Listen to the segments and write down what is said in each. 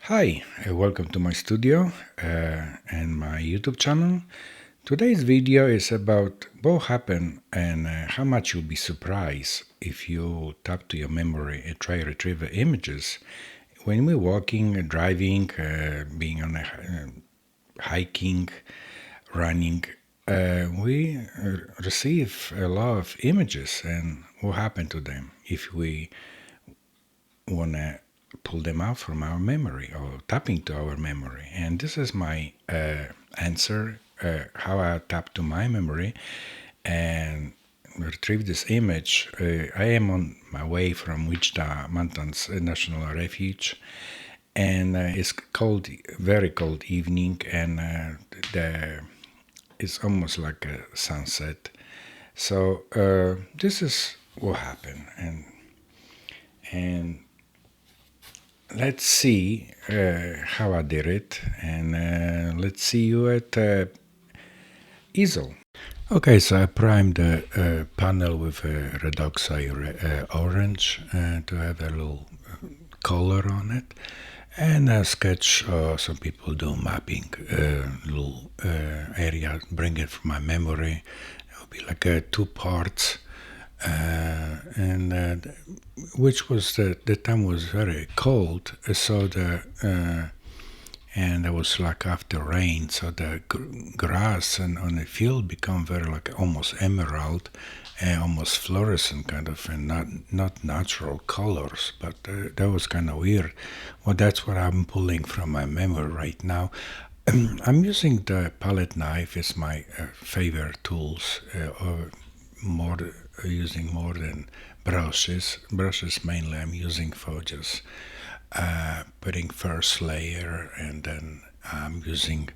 Hi, welcome to my studio and my YouTube channel. Today's video is about what happened and how much you'll be surprised if you tap to your memory and try to retrieve the images. When we're walking, driving, being on a hiking, running, we receive a lot of images and what happened to them if we want to pull them out from our memory or tap into our memory. And this is my answer, how I tap to my memory and retrieve this image. I am on my way from Wichita Mountains National Refuge, and it's cold, very cold evening, and it's almost like a sunset. So this is what happened, and let's see how I did it, and let's see you at easel. Okay, so I primed the panel with a redox orange to have a little color on it, and I sketch. Some people do mapping, little area, bring it from my memory. It will be like two parts. And which was the time was very cold, so and it was like after rain, so the grass and on the field become very like almost emerald and almost fluorescent kind of, and not natural colors, but that was kind of weird. Well, that's what I'm pulling from my memory right now. I'm using the palette knife. It's my favorite tools. More using more than brushes. Brushes mainly I'm using for just putting first layer, and then I'm using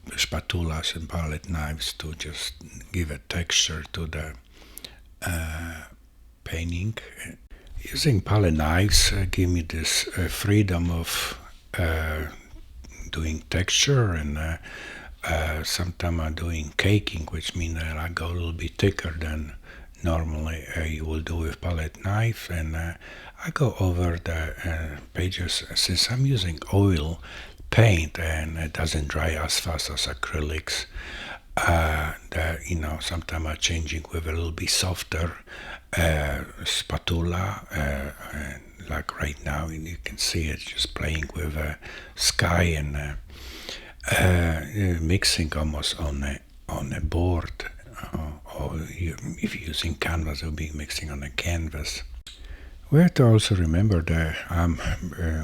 spatulas and palette knives to just give a texture to the painting. Using palette knives give me this freedom of doing texture, and sometimes I'm doing caking, which means that I go a little bit thicker than normally you will do with palette knife, and I go over the pages. Since I'm using oil paint and it doesn't dry as fast as acrylics, sometimes I'm changing with a little bit softer spatula, like right now, and you can see it just playing with sky and mixing almost on a board, or if you're using canvas, you'll be mixing on a canvas. We have to also remember that I'm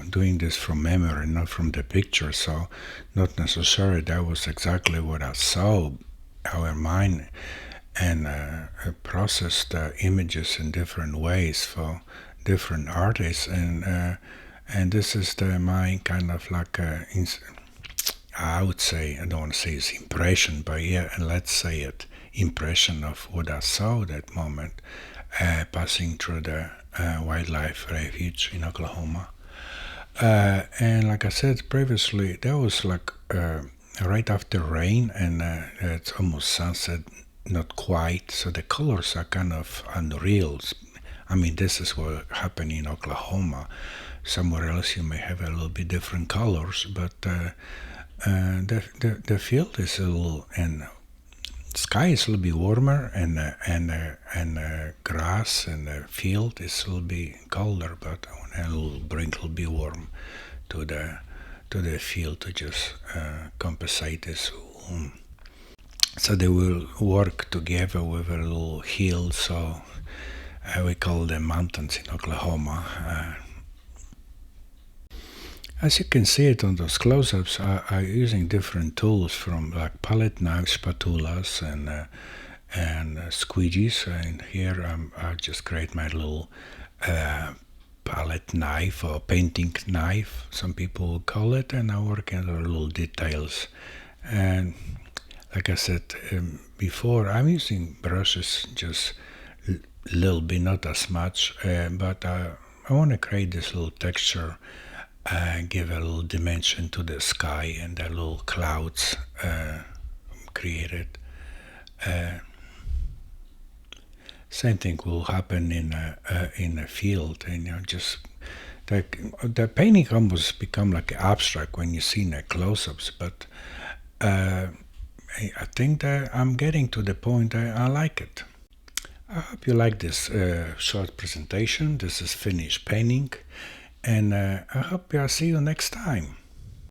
doing this from memory, not from the picture, so not necessarily that was exactly what I saw. Our mind and process the images in different ways for different artists, and this is the mind kind of like I would say, I don't want to say it's impression, but yeah, let's say it, impression of what I saw that moment, passing through the wildlife refuge in Oklahoma. And like I said previously, that was like right after rain, and it's almost sunset, not quite, so the colors are kind of unreal. I mean, this is what happened in Oklahoma. Somewhere else you may have a little bit different colors, but the field is a little, and sky is a little bit warmer, and grass and the field is a little bit colder, but I will bring a little bit warm to the field to just compensate this. So they will work together with a little hill. So we call them mountains in Oklahoma. As you can see it on those close-ups, I'm using different tools from like palette knives, spatulas, and squeegees. And here I just create my little palette knife or painting knife, some people will call it, and I work in the little details. And like I said before, I'm using brushes just a little bit, not as much, but I want to create this little texture, give a little dimension to the sky and the little clouds created. Same thing will happen in a field, and just the painting almost become like abstract when you see the close-ups, but uh, I think that I'm getting to the point that I like it. I hope you like this short presentation. This is finished painting, and I hope I'll see you next time.